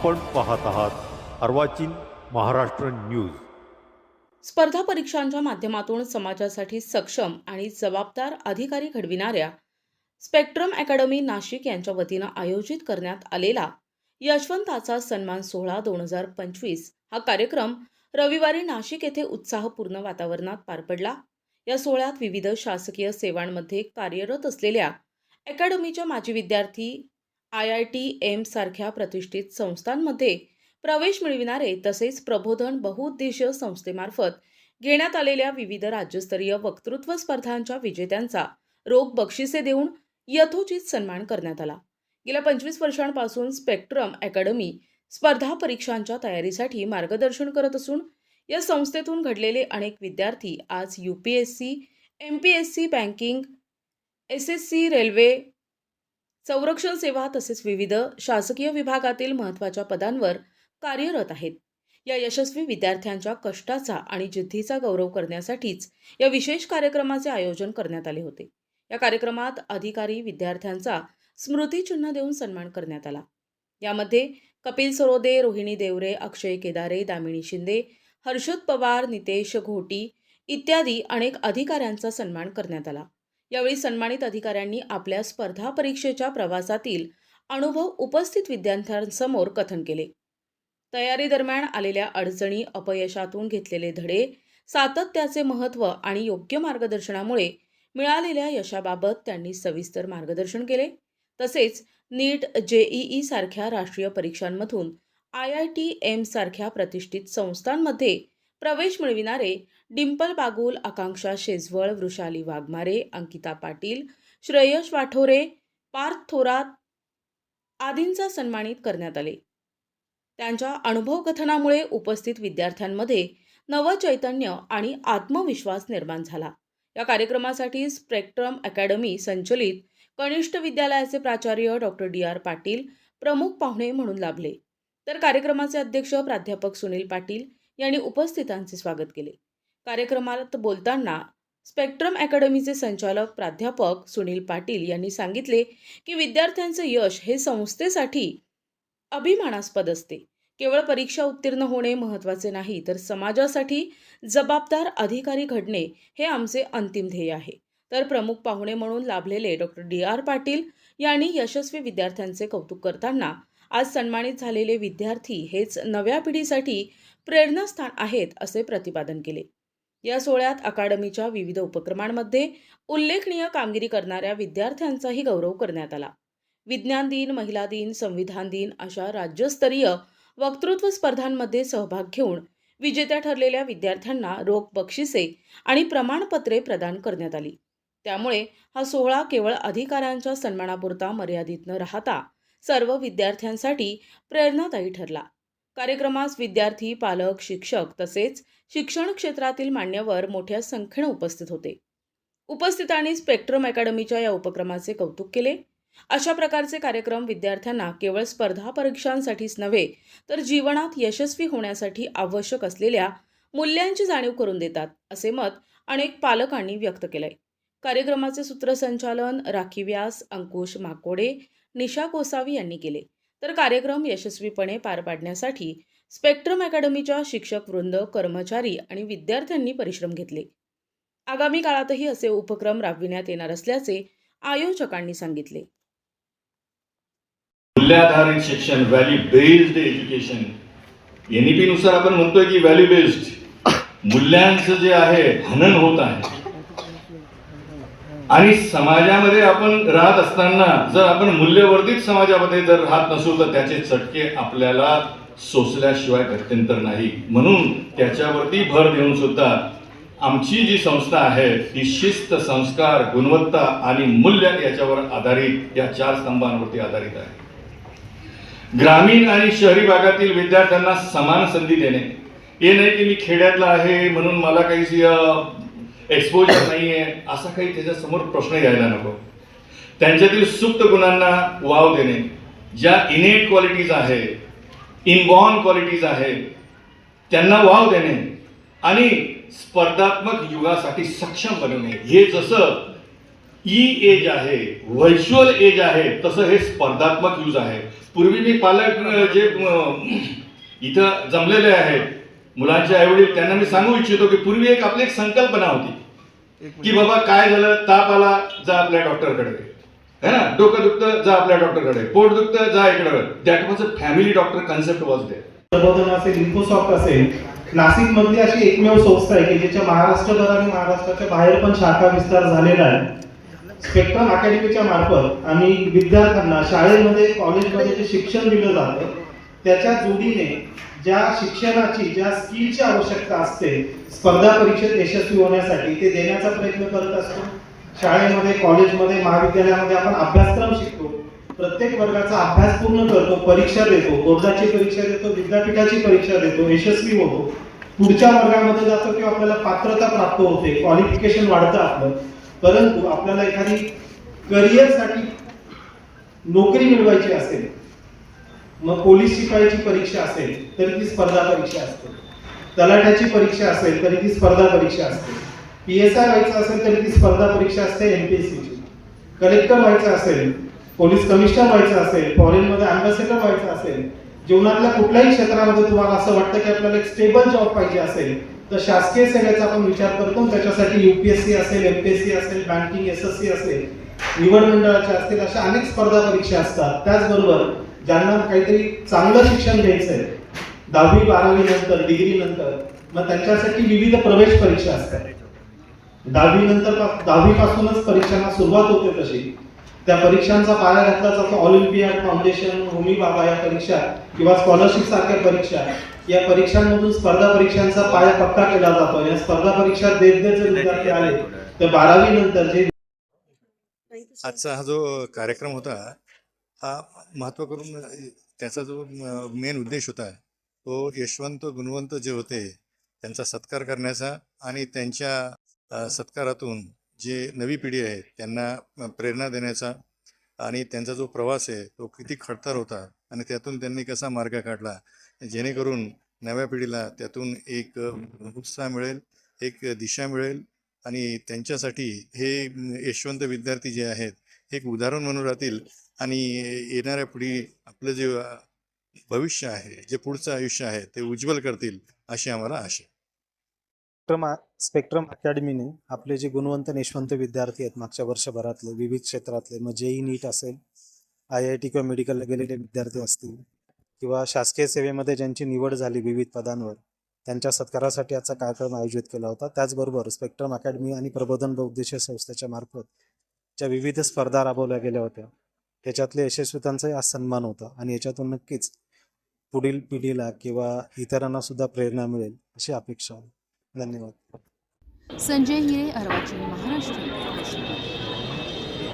आपण पाहत आहात अर्वाचीन महाराष्ट्र न्यूज। स्पर्धा परीक्षांच्या माध्यमातून समाजासाठी सक्षम आणि जबाबदार अधिकारी घडविणाऱ्या स्पेक्ट्रम अकॅडमी नाशिक यांच्या वतीनं आयोजित करण्यात आलेला यशवंताचा सन्मान सोहळा 2025 हा कार्यक्रम रविवारी नाशिक येथे उत्साहपूर्ण वातावरणात पार पडला। या सोहळ्यात विविध शासकीय सेवांमध्ये कार्यरत असलेल्या अकॅडमीच्या माजी विद्यार्थी, IITM सारख्या प्रतिष्ठित संस्थांमध्ये प्रवेश मिळविणारे तसेच प्रबोधन बहुउद्देशीय संस्थेमार्फत घेण्यात आलेल्या विविध राज्यस्तरीय वक्तृत्व स्पर्धांच्या विजेत्यांचा रोख बक्षिसे देऊन यथोचित सन्मान करण्यात आला। गेल्या 25 वर्षांपासून स्पेक्ट्रम अकॅडमी स्पर्धा परीक्षांच्या तयारीसाठी मार्गदर्शन करत असून या संस्थेतून घडलेले अनेक विद्यार्थी आज UPSC, MPSC, banking, SSC, railway, संरक्षण सेवा तसेच विविध शासकीय विभागातील महत्त्वाच्या पदांवर कार्यरत आहेत। या यशस्वी विद्यार्थ्यांच्या कष्टाचा आणि जिद्दीचा गौरव करण्यासाठीच या विशेष कार्यक्रमाचे आयोजन करण्यात आले होते। या कार्यक्रमात अधिकारी विद्यार्थ्यांचा स्मृतिचिन्ह देऊन सन्मान करण्यात आला। यामध्ये कपिल सरोदे, रोहिणी देवरे, अक्षय केदारे, दामिनी शिंदे, हर्षद पवार, नितेश घोटी इत्यादी अनेक अधिकाऱ्यांचा सन्मान करण्यात आला। यावेळी सन्मानित अधिकाऱ्यांनी आपल्या स्पर्धा परीक्षेच्या प्रवासातील अनुभव उपस्थित विद्यार्थ्यांसमोर कथन केले। तयारी दरम्यान आलेल्या अडचणी, अपयशातून घेतलेले धडे, सातत्याचे महत्त्व आणि योग्य मार्गदर्शनामुळे मिळालेल्या यशाबाबत त्यांनी सविस्तर मार्गदर्शन केले। तसेच नीट, JEE सारख्या राष्ट्रीय परीक्षांमधून IITM सारख्या प्रतिष्ठित संस्थांमध्ये प्रवेश मिळविणारे डिंपल बागुल, आकांक्षा शेजवळ, वृषाली वाघमारे, अंकिता पाटील, श्रेयश वाठोरे, पार्थ थोरात आदींचा सन्मानित करण्यात आले। त्यांच्या अनुभव कथनामुळे उपस्थित विद्यार्थ्यांमध्ये नवचैतन्य आणि आत्मविश्वास निर्माण झाला। या कार्यक्रमासाठी स्पेक्ट्रम अकॅडमी संचलित कनिष्ठ विद्यालयाचे प्राचार्य डॉक्टर DR पाटील प्रमुख पाहुणे म्हणून लाभले, तर कार्यक्रमाचे अध्यक्ष प्राध्यापक सुनील पाटील यांनी उपस्थितांचे स्वागत केले। कार्यक्रमात बोलताना स्पेक्ट्रम अकॅडमीचे संचालक प्राध्यापक सुनील पाटील यांनी सांगितले की विद्यार्थ्यांचे यश हे संस्थेसाठी अभिमानास्पद असते। केवळ परीक्षा उत्तीर्ण होणे महत्त्वाचे नाही, तर समाजासाठी जबाबदार अधिकारी घडणे हे आमचे अंतिम ध्येय आहे। तर प्रमुख पाहुणे म्हणून लाभलेले डॉक्टर DR पाटील यांनी यशस्वी विद्यार्थ्यांचे कौतुक करताना आज सन्मानित झालेले विद्यार्थी हेच नव्या पिढीसाठी प्रेरणास्थान आहेत असे प्रतिपादन केले। या सोहळ्यात अकादमीच्या विविध उपक्रमांमध्ये उल्लेखनीय कामगिरी करणाऱ्या विद्यार्थ्यांचाही गौरव करण्यात आला। विज्ञान दिन, महिला दिन, संविधान दिन अशा राज्यस्तरीय वक्तृत्व स्पर्धांमध्ये सहभाग घेऊन विजेत्या ठरलेल्या विद्यार्थ्यांना रोख बक्षिसे आणि प्रमाणपत्रे प्रदान करण्यात आली। त्यामुळे हा सोहळा केवळ अधिकाऱ्यांच्या सन्मानापुरता मर्यादित न राहता सर्व विद्यार्थ्यांसाठी प्रेरणादायी ठरला। कार्यक्रमास विद्यार्थी, पालक, शिक्षक तसेच शिक्षण क्षेत्रातील मान्यवर मोठ्या संख्येने उपस्थित होते। उपस्थितांनी स्पेक्ट्रम अकॅडमीच्या या उपक्रमाचे कौतुक केले। अशा प्रकारचे कार्यक्रम विद्यार्थ्यांना केवळ स्पर्धा परीक्षांसाठीच नव्हे, तर जीवनात यशस्वी होण्यासाठी आवश्यक असलेल्या मूल्यांची जाणीव करून देतात, असे मत अनेक पालकांनी व्यक्त केले। कार्यक्रमाचे सूत्रसंचालन राखी व्यास, अंकुश माकोडे, निशा कोसावी यांनी केले। तर कार्यक्रम यशस्वीपणे पार पाडण्यासाठी स्पेक्ट्रम अकॅडमीच्या शिक्षक वृंद, कर्मचारी आणि विद्यार्थ्यांनी परिश्रम घेतले। आगामी काळातही असे उपक्रम राबविण्यात येणार असल्याचे आयोजकांनी सांगितले। मूल्याधारित शिक्षण, व्हॅल्यू बेस्ड एज्युकेशन, NEP नुसार आपण म्हणतोय की व्हॅल्यू बेस्ड मूल्यांचं जे आहे हनन होत आहे। आणि समाजामध्ये आपण राहत असताना जर आपण मूल्यवर्धित समाजामध्ये जर राहत नसू तर त्याचे चटके आपल्याला सोसल्याशिवाय गत्यंतर नाही। म्हणून त्याच्यावरती भर देऊन सुद्धा आमची जी संस्था आहे ही शिस्त, संस्कार, गुणवत्ता आणि मूल्य याच्यावर आधारित, या 4 स्तंभांवरती आधारित आहे। ग्रामीण आणि शहरी भागातील विद्यार्थ्यांना समान संधी देणे, हे नाही की मी खेड्यातला आहे म्हणून मला काही एक्सपोजर नाहीये असा काही त्याच्यासमोर प्रश्न यायला नको। त्यांच्यातील सुप्त गुणांना वाव देणे, ज्या इनेट क्वालिटीज आहे, इनबॉर्न क्वालिटीज आहे, त्यांना वाव देणे आणि स्पर्धात्मक युगासाठी सक्षम बनवणे। हे जसं एज आहे, व्हर्च्युअल एज आहे, तसं हे स्पर्धात्मक युग आहे। पूर्वी मी पालक जे इथं जमलेले आहेत मुलांचे आईवडील त्यांना मी सांगू इच्छितो की पूर्वी आपली एक संकल्पना होती की बाबा काय झालं, ताप आला जा आपल्या डॉक्टरकडे, है ना, डोकं दुखतं जा आपल्या डॉक्टरकडे, पोट दुखतं जा इकडे. That was a family doctor concept was there. प्रबोधन असेल, इन्फोसॉफ्ट असेल, नाशिक मधली अशी एकमेव संस्था आहे की ज्याच्या महाराष्ट्रभर आणि महाराष्ट्राच्या बाहेर पण शाखा विस्तार झालेला आहे. स्पेक्ट्रम अकॅडमीच्या मार्फत आम्ही विद्यार्थ्यांना शाळेमध्ये कॉलेजमध्ये जे शिक्षण दिलं जातं त्याच्या जोडीने ज्या शिक्षणाची ज्या स्किलची आवश्यकता असते स्पर्धा परीक्षेत यशस्वी होण्यासाठी ते देण्याचा प्रयत्न करत असतो. शाळेमध्ये, कॉलेजमध्ये, महाविद्यालयामध्ये आपण अभ्यासक्रम शिकतो, प्रत्येक वर्गाचा अभ्यास पूर्ण करतो, परीक्षा देतो, बोर्डाची परीक्षा देतो, विद्यापीठाची परीक्षा देतो, यशस्वी होतो, पुढच्या वर्गामध्ये जातो किंवा आपल्याला पात्रता प्राप्त होते, क्वालिफिकेशन वाढतं आपलं. परंतु आपल्याला एखादी करिअरसाठी नोकरी मिळवायची असेल, मग पोलीस शिपाईची परीक्षा असेल तरी ती स्पर्धा परीक्षा असते, तलाठ्याची परीक्षा असेल तरी ती स्पर्धा परीक्षा असते, PSI व्हायचं असेल तरी ती स्पर्धा परीक्षा असते MPSCची, कलेक्टर व्हायचं असेल, पोलीस कमिशनर व्हायचं असेल, फॉरेनमध्ये अँबॅसेडर व्हायचं असेल, जीवनातल्या कुठल्याही क्षेत्रामध्ये तुम्हाला असं वाटतं की आपल्याला एक स्टेबल जॉब पाहिजे असेल तर शासकीय सेवेचा आपण विचार करतो. त्याच्यासाठी UPSC असेल, MPSC असेल, बँकिंग SSC असेल, निवड मंडळाच्या असतील, अशा अनेक स्पर्धा परीक्षा असतात. त्याचबरोबर ज्यांना काहीतरी चांगलं शिक्षण घ्यायचं आहे 10वी 12वी नंतर, डिग्री नंतर, मग त्यांच्यासाठी विविध प्रवेश परीक्षा असतात. 10वी पासूनच परीक्षांना सुरुवात होते. तशी त्या परीक्षांचा पाया घातला जातो ऑलिम्पियाड, फाउंडेशन, होमी बाबा या परीक्षा किंवा स्कॉलरशिप सारख्या परीक्षा. या परीक्षांमधून स्पर्धा परीक्षांचा पाया पक्का केला जातो. या स्पर्धा परीक्षा देत जर विद्यार्थी आले तर 12वी नंतर जे आजचा हा जो कार्यक्रम होता हा महत्त्व करून त्याचा जो मेन उद्देश होता तो यशवंत गुणवंत जे होते त्यांचा सत्कार करण्याचा आणि त्यांच्या सत्कारातून जे नवी पिढी आहे त्यांना प्रेरणा देण्याचा आणि त्यांचा जो प्रवास आहे तो किती खडतर होता आणि त्यातून त्यांनी कसा मार्ग काढला जेणेकरून नव्या पिढीला त्यातून एक उत्साह मिळेल, एक दिशा मिळेल आणि त्यांच्यासाठी हे यशवंत विद्यार्थी जे आहेत हे एक उदाहरण म्हणून राहतील आणि येणाऱ्या पिढी आपलं जे भविष्य आहे, जे पुढचं आयुष्य आहे ते उज्ज्वल करतील अशी आम्हाला आशा आहे. स्पेक्ट्रम अकॅडमीने आपले जे गुणवंत यशवंत विद्यार्थी आहेत मागच्या वर्षभरातले विविध क्षेत्रातले, मग JEE नीट असेल, IIT किंवा मेडिकलला गेलेले विद्यार्थी असतील किंवा शासकीय सेवेमध्ये ज्यांची निवड झाली विविध पदांवर, त्यांच्या सत्कारासाठी आजचा कार्यक्रम आयोजित केला होता. त्याचबरोबर स्पेक्ट्रम अकॅडमी आणि प्रबोधन बौद्धिक संस्थेच्या मार्फत ज्या विविध स्पर्धा राबवल्या गेल्या होत्या त्याच्यातले यशस्वीतांचाही आज सन्मान होता आणि याच्यातून नक्कीच पुढील पिढीला किंवा इतरांना सुद्धा प्रेरणा मिळेल अशी अपेक्षा आहे. धन्यवाद. संजय हिरे, अर्वाचीन, महाराष्ट्र.